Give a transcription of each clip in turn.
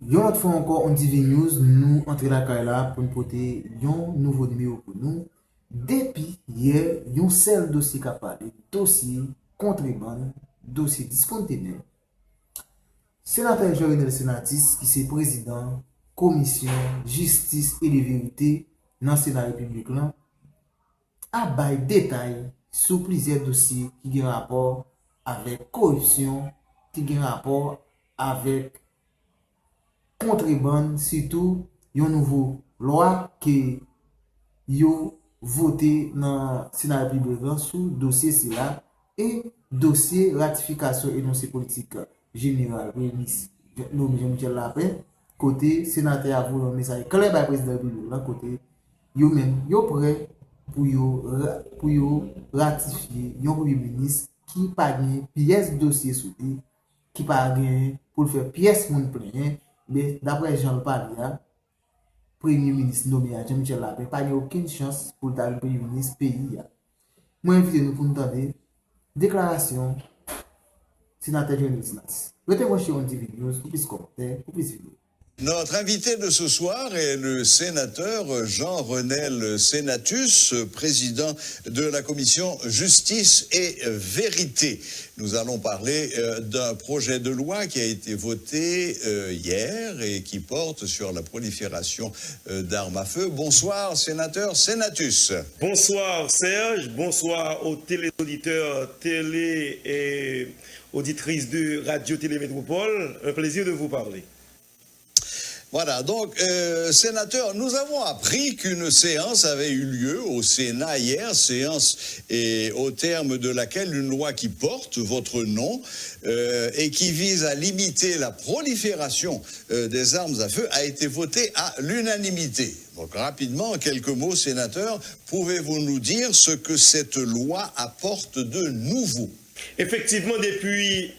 Yon autre fois encore, on dit news, nous entrer la caille là pour nous porter un nouveau numéro pour nous. Depuis hier, yon seul dossier qui a parlé, dossier contrebande, dossier discontinué. Sénateur Jovenel Senatis, qui est président commission justice et de vérité dans le Sénat République là, a bay détail sur plusieurs dossiers qui ont rapport avec corruption, qui ont rapport avec contrebande, surtout yon nouveau loi que yo voté dans le Sénat Républicain sous dossier cela et dossier ratification et dossier politique général ministre Jean-Michel Lapin côté sénateur a voulu un message clair par président de la République côté yo même yo prêt pour yo ratifier un premier ministre qui pas gagné pièce dossier sous lui qui pas gagné pour faire pièce moun plein mais d'après Jean Palia Premier ministre nommé à Jean-Michel Lapin, pas eu aucune chance pour le Premier ministre pays. Moi, invite nous pour nous entendre déclaration sénateur Johnny Sinas. Mettez-moi sur une TV News pour plus commentaires, pour plus vidéos. Notre invité de ce soir est le sénateur Jean-Renel Senatus, président de la commission Justice et Vérité. Nous allons parler d'un projet de loi qui a été voté hier et qui porte sur la prolifération d'armes à feu. Bonsoir, sénateur Senatus. Bonsoir Serge, bonsoir aux téléauditeurs, télé et auditrices de Radio Télé Métropole. Un plaisir de vous parler. Voilà, donc, sénateur, nous avons appris qu'une séance avait eu lieu au Sénat hier, séance et au terme de laquelle une loi qui porte votre nom et qui vise à limiter la prolifération des armes à feu a été votée à l'unanimité. Donc, rapidement, en quelques mots, sénateur, pouvez-vous nous dire ce que cette loi apporte de nouveau? Effectivement, depuis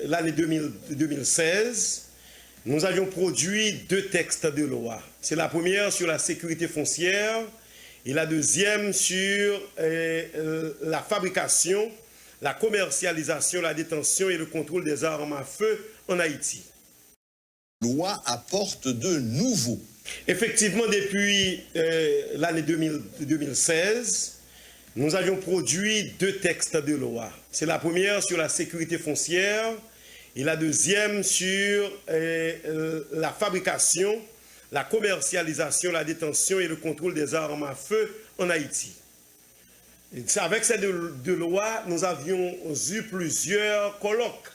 l'année 2016, nous avions produit deux textes de loi. C'est la première sur la sécurité foncière et la deuxième sur la fabrication, la commercialisation, la détention et le contrôle des armes à feu en Haïti. La loi apporte de nouveau. Effectivement, depuis l'année 2016, nous avions produit deux textes de loi. C'est la première sur la sécurité foncière et la deuxième sur la fabrication, la commercialisation, la détention et le contrôle des armes à feu en Haïti. Avec ces deux lois, nous avions eu plusieurs colloques,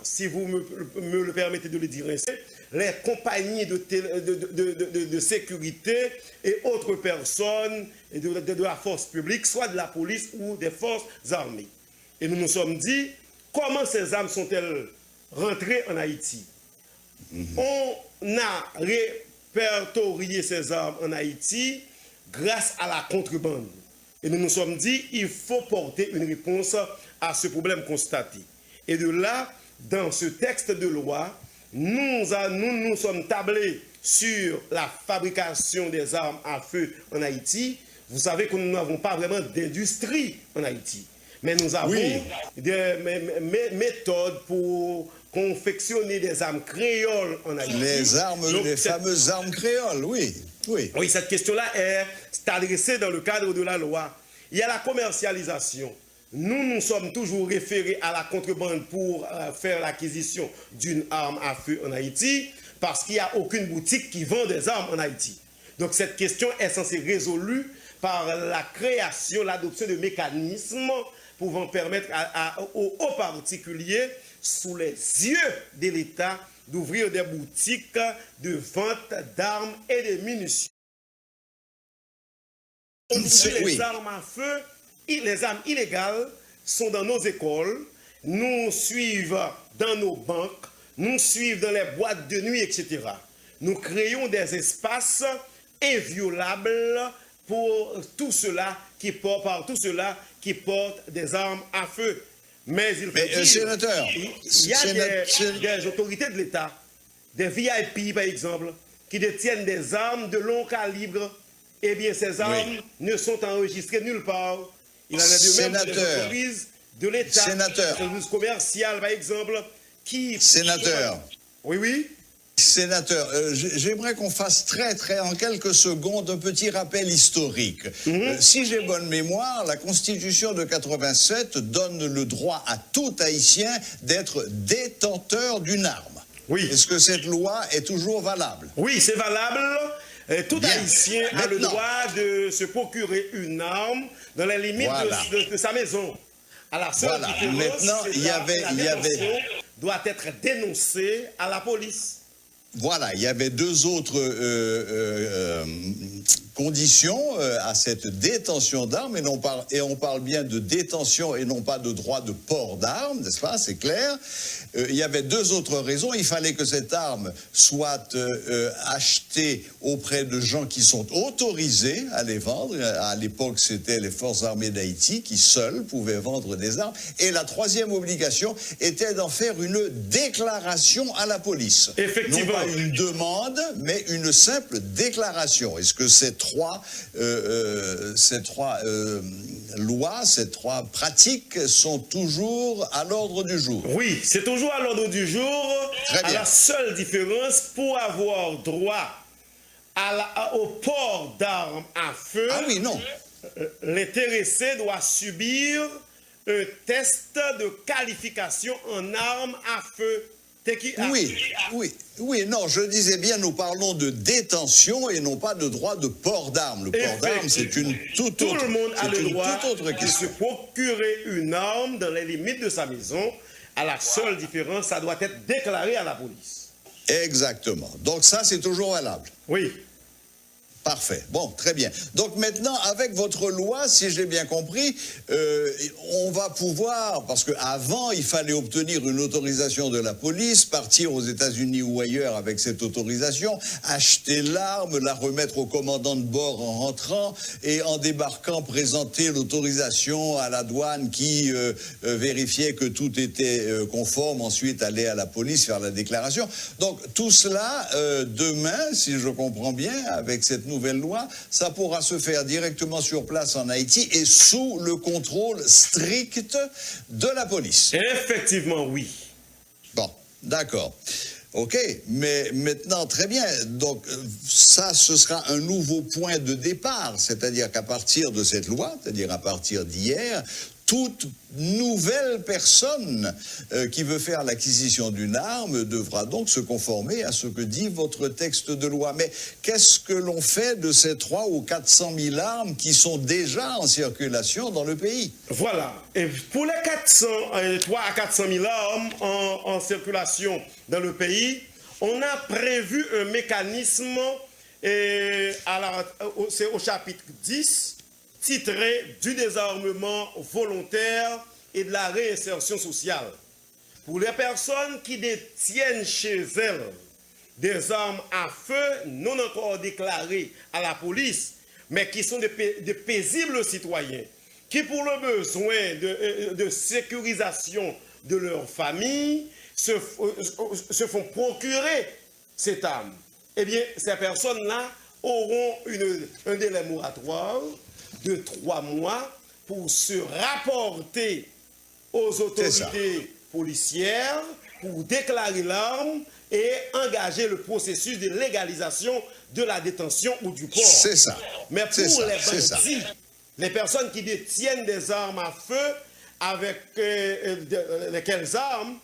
si vous me le permettez de le dire ainsi, les compagnies de sécurité et autres personnes de la force publique, soit de la police ou des forces armées. Et nous nous sommes dit, comment ces armes sont-elles rentrées en Haïti? On a répertorié ces armes en Haïti grâce à la contrebande. Et nous nous sommes dit, il faut porter une réponse à ce problème constaté. Et de là, dans ce texte de loi, nous sommes tablés sur la fabrication des armes à feu en Haïti. Vous savez que nous n'avons pas vraiment d'industrie en Haïti. Mais nous avons des méthodes pour confectionner des armes créoles en Haïti. Les fameuses armes créoles, oui. Oui, cette question-là est adressée dans le cadre de la loi. Il y a la commercialisation. Nous nous sommes toujours référés à la contrebande pour faire l'acquisition d'une arme à feu en Haïti, parce qu'il n'y a aucune boutique qui vend des armes en Haïti. Donc cette question est censée résolue par la création, l'adoption de mécanismes pouvant permettre aux particuliers, sous les yeux de l'État, d'ouvrir des boutiques de vente d'armes et de munitions. Les armes à feu, les armes illégales sont dans nos écoles, nous suivent dans nos banques, nous suivent dans les boîtes de nuit, etc. Nous créons des espaces inviolables pour tout cela qui porte des armes à feu. Mais il faut dire, sénateur, il y a des autorités de l'État, des VIP par exemple, qui détiennent des armes de long calibre. Eh bien, ces armes ne sont enregistrées nulle part. Il en a de même des entreprises de l'État, des entreprises commerciales par exemple, qui... Sénateur, Oui, oui. Sénateur, j'aimerais qu'on fasse en quelques secondes un petit rappel historique. Si j'ai bonne mémoire, la Constitution de 87 donne le droit à tout Haïtien d'être détenteur d'une arme. Oui. Est-ce que cette loi est toujours valable? Oui, c'est valable. Tout Bien. Haïtien a le Maintenant. droit de se procurer une arme dans les limites Voilà. de sa maison. À la seule Voilà. différence, Maintenant, c'est il y avait- la détention doit être dénoncée à la police. Voilà, il y avait deux autres conditions à cette détention d'armes, et on parle bien de détention et non pas de droit de port d'armes, n'est-ce pas? C'est clair. Il y avait deux autres raisons. Il fallait que cette arme soit achetée auprès de gens qui sont autorisés à les vendre. À l'époque, c'était les forces armées d'Haïti qui seules pouvaient vendre des armes. Et la troisième obligation était d'en faire une déclaration à la police. Effectivement. Non pas une demande, mais une simple déclaration. Est-ce que ces trois lois, ces trois pratiques sont toujours à l'ordre du jour? Oui, c'est toujours à l'ordre du jour. Très bien. À la seule différence, pour avoir droit au port d'armes à feu, Ah oui, non. l'intéressé doit subir un test de qualification en armes à feu. Oui, non, je disais bien, nous parlons de détention et non pas de droit de port d'armes. Le port d'armes, c'est une toute Tout autre, le monde a le droit toute autre de se question. procurer une arme dans les limites de sa maison. À la seule différence, ça doit être déclaré à la police. Exactement. Donc ça, c'est toujours valable. Oui. Parfait. Bon, très bien. Donc maintenant, avec votre loi, si j'ai bien compris, on va pouvoir, parce qu'avant, il fallait obtenir une autorisation de la police, partir aux États-Unis ou ailleurs avec cette autorisation, acheter l'arme, la remettre au commandant de bord en rentrant et en débarquant, présenter l'autorisation à la douane qui vérifiait que tout était conforme, ensuite aller à la police faire la déclaration. Donc tout cela, demain, si je comprends bien, avec cette nouvelle loi, ça pourra se faire directement sur place en Haïti et sous le contrôle strict de la police. Effectivement, oui. Bon, d'accord. OK, mais maintenant, très bien. Donc, ça, ce sera un nouveau point de départ. C'est-à-dire qu'à partir de cette loi, c'est-à-dire à partir d'hier, toute nouvelle personne qui veut faire l'acquisition d'une arme devra donc se conformer à ce que dit votre texte de loi. Mais qu'est-ce que l'on fait de ces 300 ou 400 000 armes qui sont déjà en circulation dans le pays? Voilà. Et pour les 3 à 400 000 armes en circulation dans le pays, on a prévu un mécanisme, c'est au chapitre 10, titré du désarmement volontaire et de la réinsertion sociale. Pour les personnes qui détiennent chez elles des armes à feu non encore déclarées à la police, mais qui sont de paisibles citoyens, qui pour le besoin de sécurisation de leur famille se font procurer cette arme, eh bien, ces personnes-là auront un délai moratoire de 3 mois pour se rapporter aux autorités policières pour déclarer l'arme et engager le processus de légalisation de la détention ou du port. C'est ça. Mais pour les bandits, les personnes qui détiennent des armes à feu, avec lesquelles armes,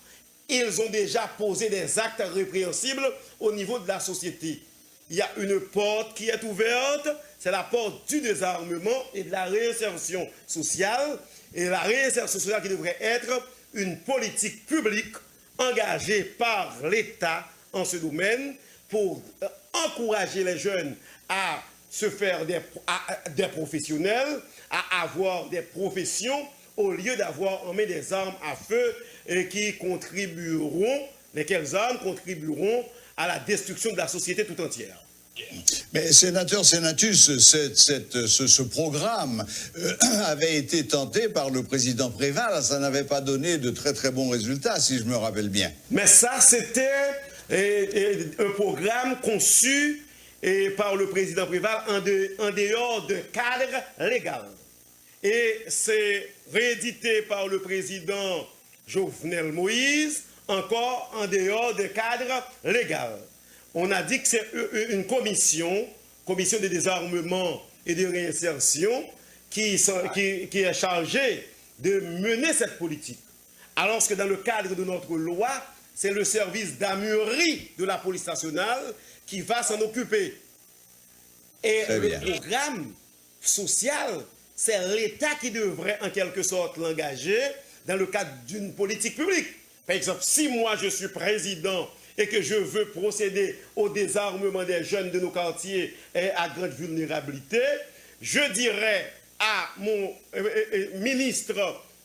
ils ont déjà posé des actes répréhensibles au niveau de la société. Il y a une porte qui est ouverte, c'est la porte du désarmement et de la réinsertion sociale. Et la réinsertion sociale qui devrait être une politique publique engagée par l'État en ce domaine pour encourager les jeunes à se faire des professionnels, à avoir des professions au lieu d'avoir en main des armes à feu et qui contribueront, lesquelles armes contribueront à la destruction de la société tout entière. Mais sénateur Senatus, ce programme avait été tenté par le président Préval, ça n'avait pas donné de très très bons résultats, si je me rappelle bien. Mais ça, c'était un programme conçu par le président Préval en dehors de cadre légal. Et c'est réédité par le président Jovenel Moïse encore en dehors des cadres légaux. On a dit que c'est une commission de désarmement et de réinsertion qui est chargée de mener cette politique. Alors que dans le cadre de notre loi, c'est le service d'Amurie de la police nationale qui va s'en occuper. Et le programme social, c'est l'État qui devrait en quelque sorte l'engager dans le cadre d'une politique publique. Par exemple, si moi je suis président et que je veux procéder au désarmement des jeunes de nos quartiers et à grande vulnérabilité, je dirais à mon ministre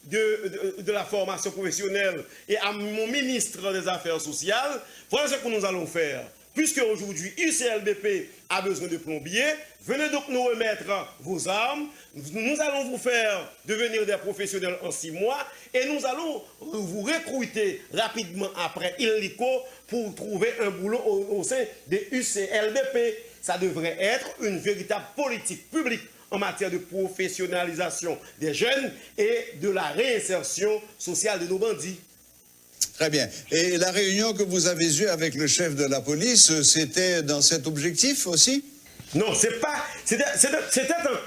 de la formation professionnelle et à mon ministre des Affaires sociales, voilà ce que nous allons faire. Puisque aujourd'hui, UCLBP a besoin de plombiers, venez donc nous remettre vos armes. Nous allons vous faire devenir des professionnels en 6 mois et nous allons vous recruter rapidement après illico pour trouver un boulot au sein des UCLBP. Ça devrait être une véritable politique publique en matière de professionnalisation des jeunes et de la réinsertion sociale de nos bandits. Très bien. Et la réunion que vous avez eue avec le chef de la police, c'était dans cet objectif aussi? Non, c'est pas. C'était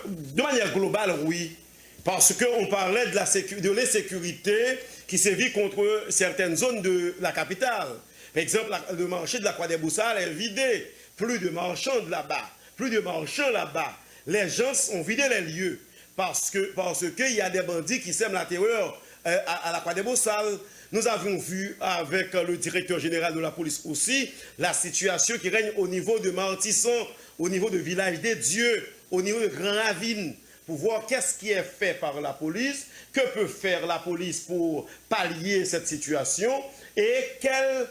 de manière globale, oui. Parce qu'on parlait de l'insécurité qui sévit contre certaines zones de la capitale. Par exemple, le marché de la Croix des Boussales est vidé. Plus de marchands là-bas. Plus de marchands là-bas. Les gens ont vidé les lieux. Parce qu'il y a des bandits qui sèment la terreur à la Croix des Boussales. Nous avons vu avec le directeur général de la police aussi la situation qui règne au niveau de Martisson, au niveau de Village des Dieux, au niveau de Grand Ravine, pour voir qu'est-ce qui est fait par la police, que peut faire la police pour pallier cette situation et quelles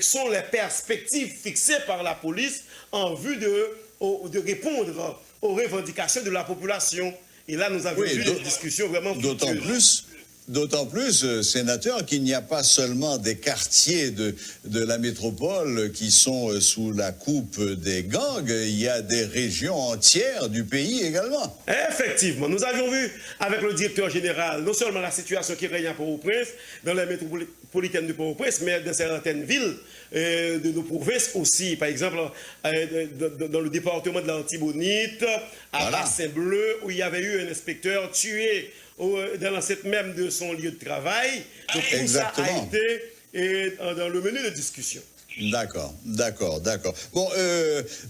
sont les perspectives fixées par la police en vue de répondre aux revendications de la population. Et là, nous avons eu des discussions vraiment fructueuses. D'autant plus, sénateur, qu'il n'y a pas seulement des quartiers de la métropole qui sont sous la coupe des gangs, il y a des régions entières du pays également. Effectivement, nous avions vu avec le directeur général non seulement la situation qui règne à Port-au-Prince, dans les métropolitaines de Port-au-Prince, mais dans certaines villes de nos provinces aussi. Par exemple, dans le département de l'Antibonite, à Bassin-Bleu, où il y avait eu un inspecteur tué dans l'assiette même de son lieu de travail. Donc tout ça a été dans le menu de discussion. D'accord. Bon,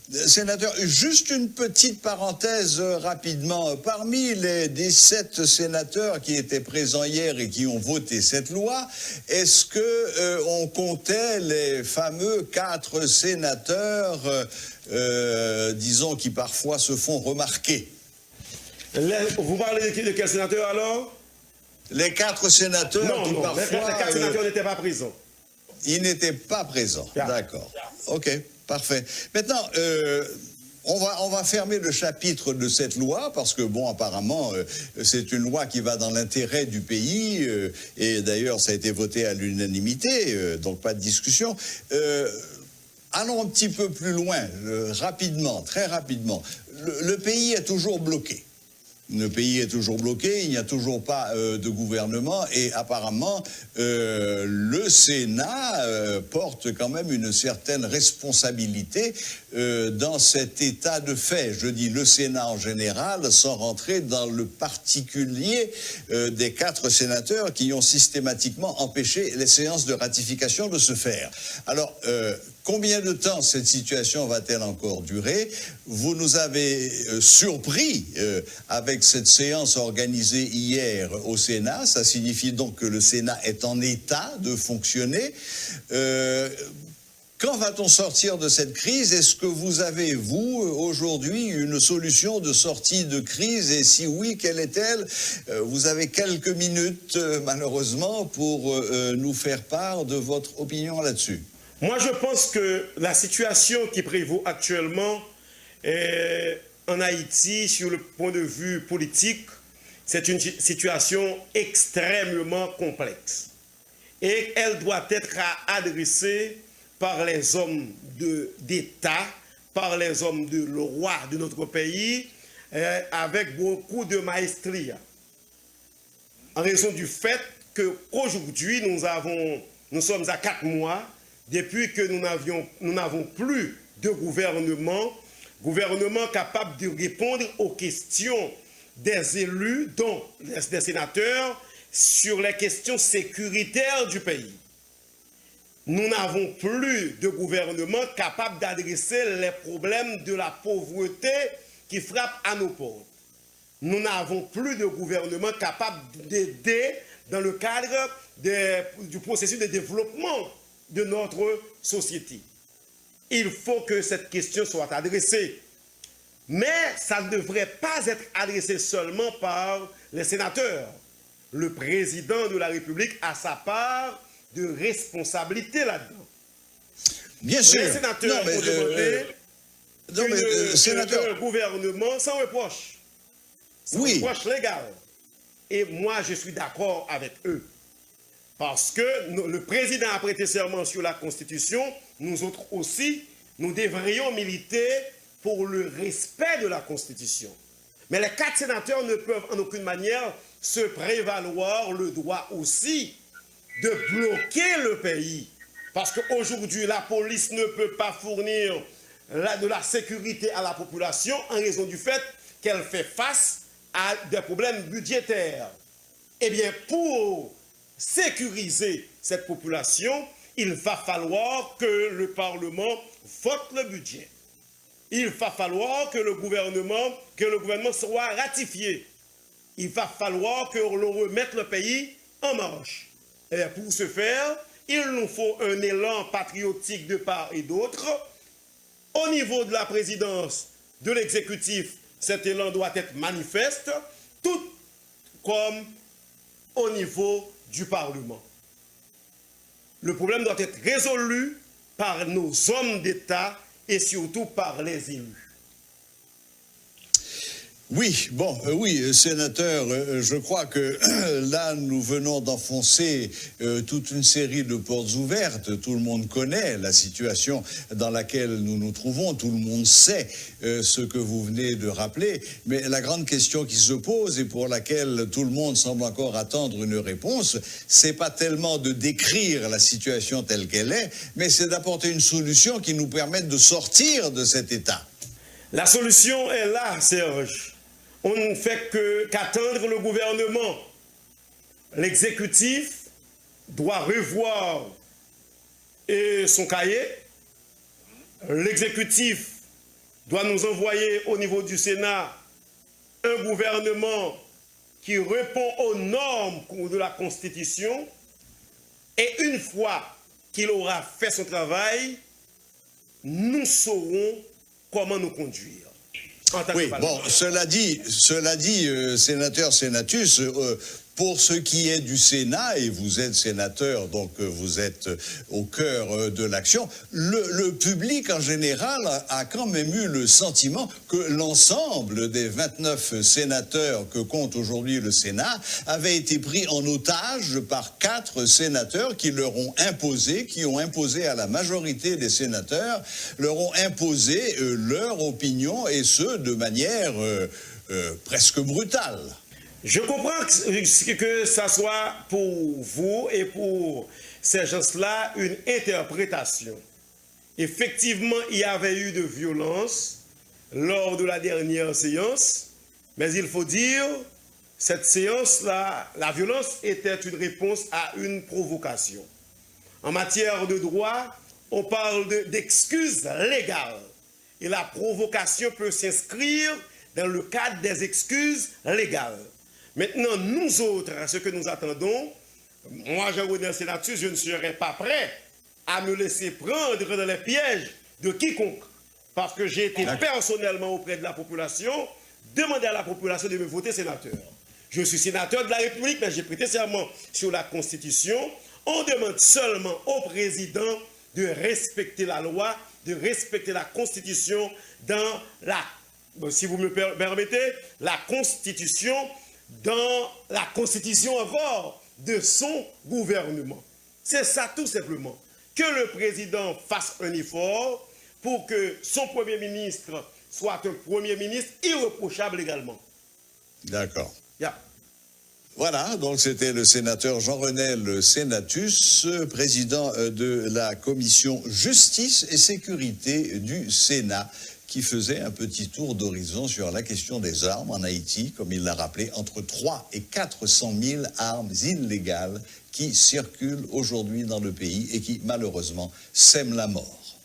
sénateur, juste une petite parenthèse rapidement. Parmi les 17 sénateurs qui étaient présents hier et qui ont voté cette loi, est-ce que on comptait les fameux 4 sénateurs, disons, qui parfois se font remarquer? Vous parlez de quel sénateur alors? Les 4 sénateurs qui parfois... Les 4 sénateurs n'étaient pas présents. Ils n'étaient pas présents, d'accord. Ok, parfait. Maintenant, on va fermer le chapitre de cette loi parce que, bon, apparemment, c'est une loi qui va dans l'intérêt du pays et d'ailleurs, ça a été voté à l'unanimité, donc pas de discussion. Allons un petit peu plus loin, rapidement, très rapidement. Le pays est toujours bloqué. Le pays est toujours bloqué, il n'y a toujours pas de gouvernement et apparemment le Sénat porte quand même une certaine responsabilité dans cet état de fait. Je dis le Sénat en général, sans rentrer dans le particulier des 4 sénateurs qui ont systématiquement empêché les séances de ratification de se faire. Alors, combien de temps cette situation va-t-elle encore durer? Vous nous avez surpris avec cette séance organisée hier au Sénat. Ça signifie donc que le Sénat est en état de fonctionner. Quand va-t-on sortir de cette crise? Est-ce que vous avez, vous, aujourd'hui, une solution de sortie de crise? Et si oui, quelle est-elle? Vous avez quelques minutes, malheureusement, pour nous faire part de votre opinion là-dessus. Moi, je pense que la situation qui prévaut actuellement en Haïti, sur le point de vue politique, c'est une situation extrêmement complexe. Et elle doit être adressée par les hommes d'État, par les hommes de loi de notre pays, avec beaucoup de maestria. En raison du fait qu'aujourd'hui, nous avons nous sommes à 4 mois depuis que nous n'avons plus de gouvernement capable de répondre aux questions des élus, dont des sénateurs, sur les questions sécuritaires du pays. Nous n'avons plus de gouvernement capable d'adresser les problèmes de la pauvreté qui frappent à nos portes. Nous n'avons plus de gouvernement capable d'aider dans le cadre du processus de développement de notre société. Il faut que cette question soit adressée. Mais ça ne devrait pas être adressé seulement par les sénateurs. Le président de la République a sa part de responsabilité là-dedans. Bien sûr. Les sénateurs ont demandé sénateur, un gouvernement sans reproche. Sans reproche légal. Et moi, je suis d'accord avec eux. Parce que le président a prêté serment sur la Constitution, nous autres aussi, nous devrions militer pour le respect de la Constitution. Mais les 4 sénateurs ne peuvent en aucune manière se prévaloir le droit aussi de bloquer le pays. Parce qu'aujourd'hui, la police ne peut pas fournir de la sécurité à la population en raison du fait qu'elle fait face à des problèmes budgétaires. Eh bien, pour sécuriser cette population, il va falloir que le Parlement vote le budget. Il va falloir que le gouvernement soit ratifié. Il va falloir que l'on remette le pays en marche. Et pour ce faire, il nous faut un élan patriotique de part et d'autre. Au niveau de la présidence, de l'exécutif, cet élan doit être manifeste, tout comme au niveau du Parlement. Le problème doit être résolu par nos hommes d'État et surtout par les élus. Oui, oui, sénateur, je crois que là, nous venons d'enfoncer toute une série de portes ouvertes. Tout le monde connaît la situation dans laquelle nous nous trouvons. Tout le monde sait ce que vous venez de rappeler. Mais la grande question qui se pose et pour laquelle tout le monde semble encore attendre une réponse, c'est pas tellement de décrire la situation telle qu'elle est, mais c'est d'apporter une solution qui nous permette de sortir de cet état. La solution est là, Serge. On ne fait qu'attendre le gouvernement. L'exécutif doit revoir son cahier. L'exécutif doit nous envoyer au niveau du Sénat un gouvernement qui répond aux normes de la Constitution. Et une fois qu'il aura fait son travail, nous saurons comment nous conduire. Oui, bon, cela dit, sénateur Sénatus, pour ce qui est du Sénat, et vous êtes sénateur, donc vous êtes au cœur de l'action, le public en général a quand même eu le sentiment que l'ensemble des 29 sénateurs que compte aujourd'hui le Sénat avaient été pris en otage par 4 sénateurs qui leur ont imposé, qui ont imposé à la majorité des sénateurs, leur ont imposé leur opinion, et ce, de manière presque brutale. Je comprends que ça soit pour vous et pour ces gens-là une interprétation. Effectivement, il y avait eu de violence lors de la dernière séance, mais il faut dire, cette séance-là, la violence était une réponse à une provocation. En matière de droit, on parle d'excuses légales. Et la provocation peut s'inscrire dans le cadre des excuses légales. Maintenant, nous autres, à ce que nous attendons, moi, Jean-René Sénatus, je ne serai pas prêt à me laisser prendre dans les pièges de quiconque. Parce que j'ai été personnellement auprès de la population, demander à la population de me voter sénateur. Je suis sénateur de la République, mais j'ai prêté serment sur la Constitution. On demande seulement au président de respecter la loi, de respecter la Constitution dans la, si vous me permettez, la Constitution, dans la Constitution encore de son gouvernement. C'est ça tout simplement. Que le président fasse un effort pour que son Premier ministre soit un Premier ministre irréprochable également. D'accord. Yeah. Voilà, donc c'était le sénateur Jean-Renel Sénatus, président de la commission Justice et Sécurité du Sénat, qui faisait un petit tour d'horizon sur la question des armes en Haïti, comme il l'a rappelé, entre 3 et 400 000 armes illégales qui circulent aujourd'hui dans le pays et qui, malheureusement, sèment la mort.